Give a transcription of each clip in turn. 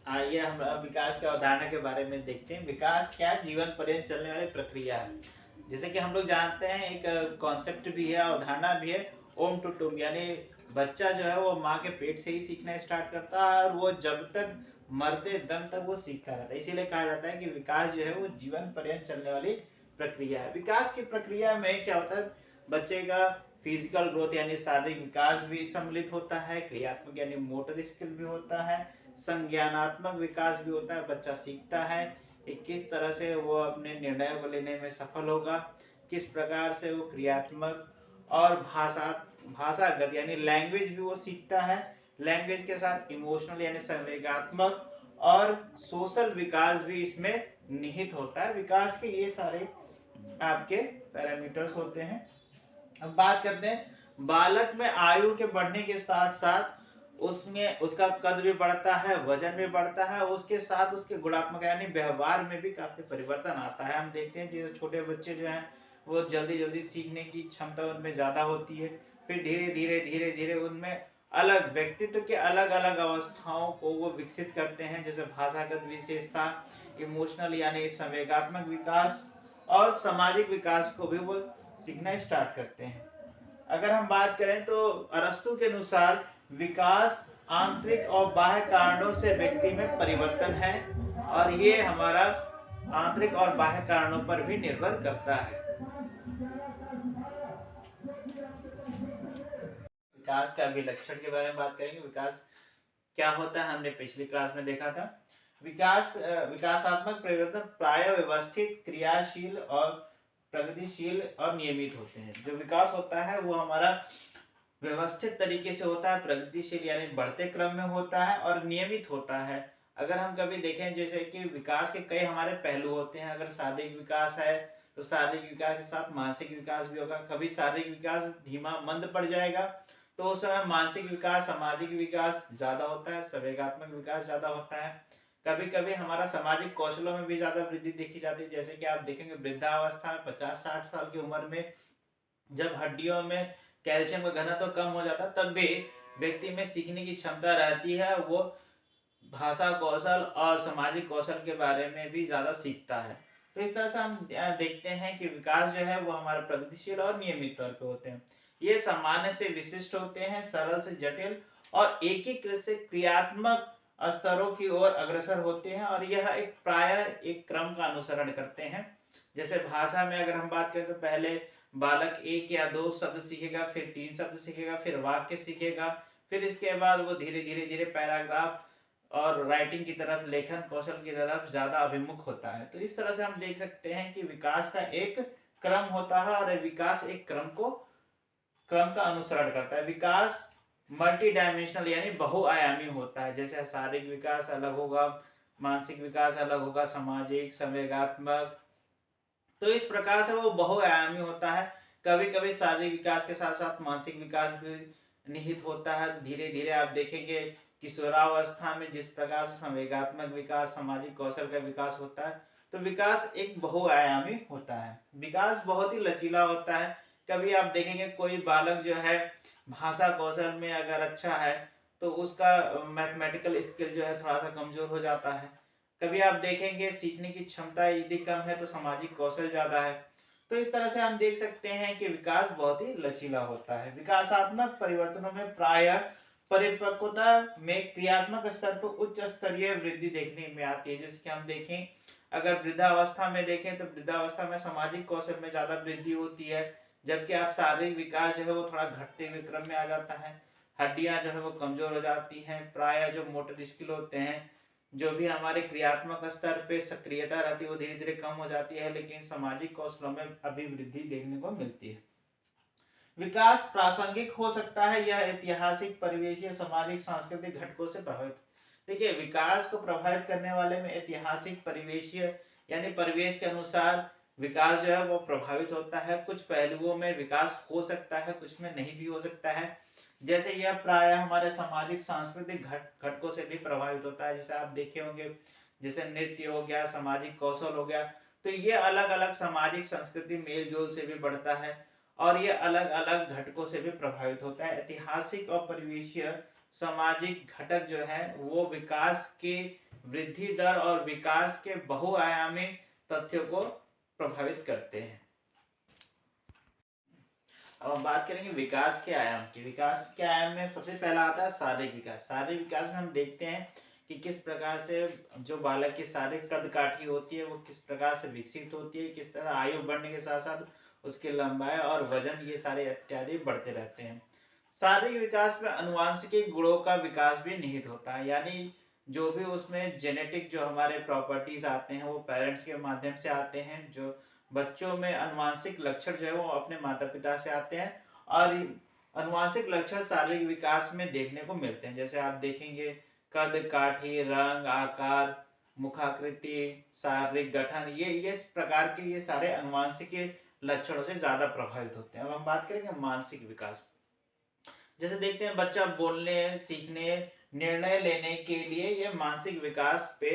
आइए हम विकास के अवधारणा के बारे में देखते हैं। विकास क्या है? जीवन पर्यंत चलने वाली प्रक्रिया है। जैसे कि हम लोग जानते हैं, एक कॉन्सेप्ट भी है, अवधारणा भी है, ओम टू टूम, यानी बच्चा जो है वो माँ के पेट से ही सीखना स्टार्ट करता है और वो जब तक मरते दम तक वो सीखता रहता है। इसीलिए कहा जाता है कि विकास जो है वो जीवन पर्यंत चलने वाली प्रक्रिया है। विकास की प्रक्रिया में क्या होता है? बच्चे का फिजिकल ग्रोथ यानी शारीरिक विकास भी सम्मिलित होता है, क्रियात्मक यानी मोटर स्किल भी होता है, संज्ञानात्मक विकास भी होता है। बच्चा सीखता है कि किस तरह से वो अपने निर्णयों को लेने में सफल होगा, किस प्रकार से वो क्रियात्मक और भाषागत यानी लैंग्वेज भी वो सीखता है। लैंग्वेज के साथ इमोशनल यानी संवेगात्मक और सोशल विकास भी इसमें निहित होता है। विकास के ये सारे आपके पैरामीटर्स होते हैं। अब बात करते हैं, बालक में आयु के बढ़ने के साथ साथ उसमें उसका कद भी बढ़ता है, वजन भी बढ़ता है, उसके साथ उसके गुणात्मक यानी व्यवहार में भी काफी परिवर्तन आता है। हम देखते हैं जैसे छोटे बच्चे जो हैं वो जल्दी जल्दी सीखने की क्षमता उनमें ज्यादा होती है। फिर धीरे धीरे उनमें अलग व्यक्तित्व के अलग अलग अवस्थाओं को वो विकसित करते हैं, जैसे भाषागत विशेषता, इमोशनल यानी संवेगात्मक विकास और सामाजिक विकास को भी वो सीखना स्टार्ट करते हैं। अगर हम बात करें तो अरस्तु के अनुसार विकास आंतरिक और बाह्य कारणों से व्यक्ति में परिवर्तन है और ये हमारा आंतरिक और बाह्य कारणों पर भी निर्भर करता है। विकास का अभिलक्षण के बारे में बात करेंगे। विकास क्या होता है, हमने पिछली क्लास में देखा था। विकासात्मक परिवर्तन प्राय व्यवस्थित, क्रियाशील और प्रगतिशील और नियमित होते हैं। जो विकास होता है वो हमारा व्यवस्थित तरीके से होता है, प्रगतिशील यानी बढ़ते क्रम में होता है और नियमित होता है। अगर हम कभी देखें जैसे कि विकास के कई हमारे पहलू होते हैं। अगर शारीरिक विकास है तो शारीरिक विकास के साथ मानसिक विकास भी होगा। कभी शारीरिक विकास धीमा मंद पड़ जाएगा तो उस समय मानसिक विकास, सामाजिक विकास ज्यादा होता है, संवेगात्मक विकास ज्यादा होता है। कभी कभी हमारा सामाजिक कौशलों में भी ज्यादा वृद्धि देखी जाती है। जैसे कि आप देखेंगे वृद्धावस्था में 50-60 साल की उम्र में जब हड्डियों में कैल्शियम का घनत्व तो कम हो जाता है, तब भी व्यक्ति में सीखने की क्षमता रहती है। वो भाषा कौशल और सामाजिक कौशल के बारे में भी ज्यादा सीखता है। तो इस तरह से हम देखते हैं कि विकास जो है वो हमारा प्रगतिशील और नियमित तौर पे होते हैं। ये सामान्य से विशिष्ट होते हैं, सरल से जटिल और एकीकृत से क्रियात्मक स्तरों की ओर अग्रसर होते हैं और यह एक प्राय एक क्रम का अनुसरण करते हैं। जैसे भाषा में अगर हम बात करें तो पहले बालक 1 या 2 शब्द सीखेगा, फिर 3 शब्द सीखेगा, फिर वाक्य सीखेगा, फिर इसके बाद वो धीरे धीरे पैराग्राफ और राइटिंग की तरफ, लेखन कौशल की तरफ ज्यादा अभिमुख होता है। तो इस तरह से हम देख सकते हैं कि विकास का एक क्रम होता है और विकास एक क्रम का अनुसरण करता है। विकास मल्टी डायमेंशनल यानी बहुआयामी होता है। जैसे शारीरिक विकास अलग होगा, मानसिक विकास अलग होगा, सामाजिक, संवेगात्मक, तो इस प्रकार से वो बहुआयामी होता है। कभी कभी शारीरिक विकास के साथ साथ मानसिक विकास भी निहित होता है। धीरे धीरे आप देखेंगे किशोरावस्था में जिस प्रकार से संवेगात्मक विकास, सामाजिक कौशल का विकास होता है, तो विकास एक बहुआयामी होता है। विकास बहुत ही लचीला होता है। कभी आप देखेंगे कोई बालक जो है भाषा कौशल में अगर अच्छा है तो उसका मैथमेटिकल स्किल जो है थोड़ा सा कमजोर हो जाता है। कभी आप देखेंगे सीखने की क्षमता यदि कम है तो सामाजिक कौशल ज्यादा है। तो इस तरह से हम देख सकते हैं कि विकास बहुत ही लचीला होता है। विकासात्मक परिवर्तनों में प्राय परिपक्वता में क्रियात्मक स्तर पर उच्च स्तरीय वृद्धि देखने में आती है। जैसे कि हम देखें, अगर वृद्धावस्था में देखें तो वृद्धावस्था में सामाजिक कौशल में ज्यादा वृद्धि होती है, जबकि आप शारीरिक विकास जो है वो थोड़ा घटते हुए क्रम में आ जाता है। हड्डियां जो है वो कमजोर हो जाती हैं। प्राय जो मोटर स्किल होते हैं, जो भी हमारे क्रियात्मक स्तर पे सक्रियता रहती है, वो धीरे धीरे कम हो जाती है, लेकिन सामाजिक कौशलों में अभिवृद्धि देखने को मिलती है। विकास प्रासंगिक हो सकता है, यह ऐतिहासिक, परिवेशीय, सामाजिक, सांस्कृतिक घटकों से प्रभावित। देखिए, विकास को प्रभावित करने वाले में ऐतिहासिक, परिवेशीय यानी परिवेश के अनुसार विकास जो है वो प्रभावित होता है। कुछ पहलुओं में विकास हो सकता है, कुछ में नहीं भी हो सकता है। जैसे यह प्राय हमारे सामाजिक सांस्कृतिक घटकों से भी प्रभावित होता है। जैसे आप देखे होंगे, जैसे नृत्य हो गया, सामाजिक कौशल हो गया, तो ये अलग अलग सामाजिक संस्कृति मेल जोल से भी बढ़ता है और ये अलग अलग घटकों से भी प्रभावित होता है। ऐतिहासिक और परिवेशीय सामाजिक घटक जो है वो विकास के वृद्धि दर और विकास के बहुआयामी तथ्यों को प्रभावित करते हैं। अब हम बात करेंगे विकास के आयाम की। विकास के आयाम में सबसे पहला आता है शारीरिक विकास। शारीरिक विकास में हम देखते हैं कि किस प्रकार से जो बालक की शारीरिक कद काठी होती है वो किस प्रकार से विकसित होती है, किस तरह आयु बढ़ने के साथ साथ उसकी लंबाई और वजन ये सारे इत्यादि बढ़ते रहते हैं। शारीरिक विकास में अनुवांशिक गुणों का विकास भी निहित होता है, यानी जो भी उसमें जेनेटिक जो हमारे प्रॉपर्टीज आते हैं वो पेरेंट्स के माध्यम से आते हैं। जो बच्चों में अनुवांशिक लक्षण जो है वो अपने माता पिता से आते हैं और अनुवांशिक लक्षण शारीरिक विकास में देखने को मिलते हैं। जैसे आप देखेंगे कद काठी, रंग, आकार, मुखाकृति, शारीरिक गठन, ये इस प्रकार के ये सारे अनुवांशिक लक्षणों से ज्यादा प्रभावित होते हैं। अब हम बात करेंगे मानसिक विकास। जैसे देखते हैं बच्चा बोलने, सीखने, निर्णय लेने के लिए ये मानसिक विकास पे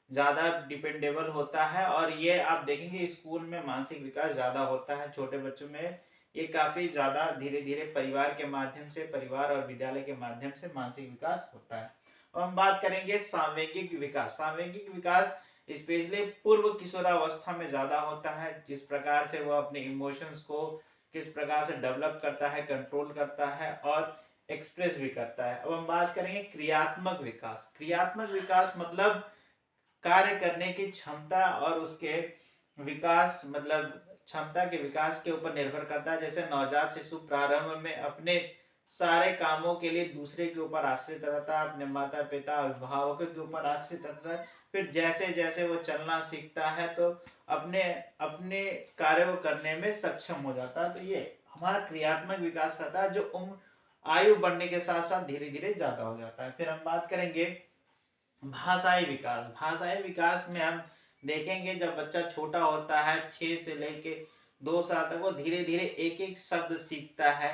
ज्यादा डिपेंडेबल होता है और ये आप देखेंगे स्कूल में मानसिक विकास ज्यादा होता है छोटे बच्चों में। ये काफी ज्यादा धीरे धीरे परिवार के माध्यम से, परिवार और विद्यालय के माध्यम से मानसिक विकास होता है। अब हम बात करेंगे सांवेगिक विकास। सांवेगिक विकास स्पेशली पूर्व किशोरावस्था में ज्यादा होता है, जिस प्रकार से वो अपने इमोशंस को किस प्रकार से डेवलप करता है, कंट्रोल करता है और एक्सप्रेस भी करता है। अब हम बात करेंगे क्रियात्मक विकास। क्रियात्मक विकास मतलब कार्य करने की क्षमता और उसके विकास मतलब क्षमता के विकास के ऊपर निर्भर करता है। जैसे नवजात शिशु प्रारंभ में अपने सारे कामों के लिए दूसरे के ऊपर आश्रित रहता है, अपने माता पिता अभिभावकों के ऊपर आश्रित रहता है। फिर जैसे जैसे वो चलना सीखता है तो अपने अपने कार्य को करने में सक्षम हो जाता है। तो ये हमारा क्रियात्मक विकास करता है जो उम्र आयु बढ़ने के साथ साथ धीरे धीरे ज्यादा हो जाता है। फिर हम बात करेंगे भाषाई विकास। भाषाई विकास में हम देखेंगे जब बच्चा छोटा होता है 6 से लेके 2 साल तक वो धीरे धीरे एक एक शब्द सीखता है।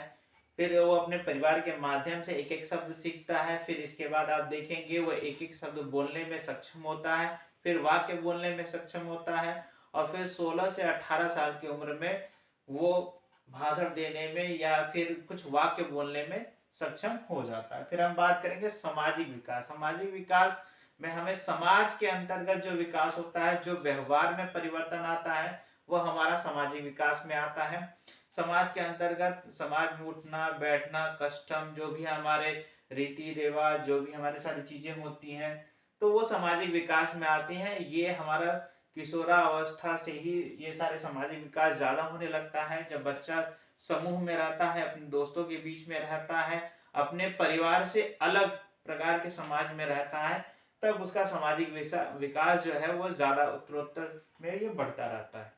फिर वो अपने परिवार के माध्यम से एक एक शब्द सीखता है। फिर इसके बाद आप देखेंगे वो एक एक शब्द बोलने में सक्षम होता है, फिर वाक्य बोलने में सक्षम होता है और फिर 16 से 18 साल की उम्र में वो भाषण देने में या फिर कुछ वाक्य बोलने में सक्षम हो जाता है। फिर हम बात करेंगे सामाजिक विकास। सामाजिक विकास में हमें समाज के अंतर्गत जो विकास होता है, जो व्यवहार में परिवर्तन आता है, वो हमारा सामाजिक विकास में आता है। समाज के अंतर्गत समाज में उठना बैठना, कस्टम, जो भी हमारे रीति रिवाज, जो भी हमारे सारी चीजें होती हैं तो वो सामाजिक विकास में आती हैं। ये हमारा किशोरावस्था से ही ये सारे सामाजिक विकास ज्यादा होने लगता है। जब बच्चा समूह में रहता है, अपने दोस्तों के बीच में रहता है, अपने परिवार से अलग प्रकार के समाज में रहता है, तब उसका सामाजिक विकास जो है वो ज्यादा उत्तरोत्तर में ये बढ़ता रहता है।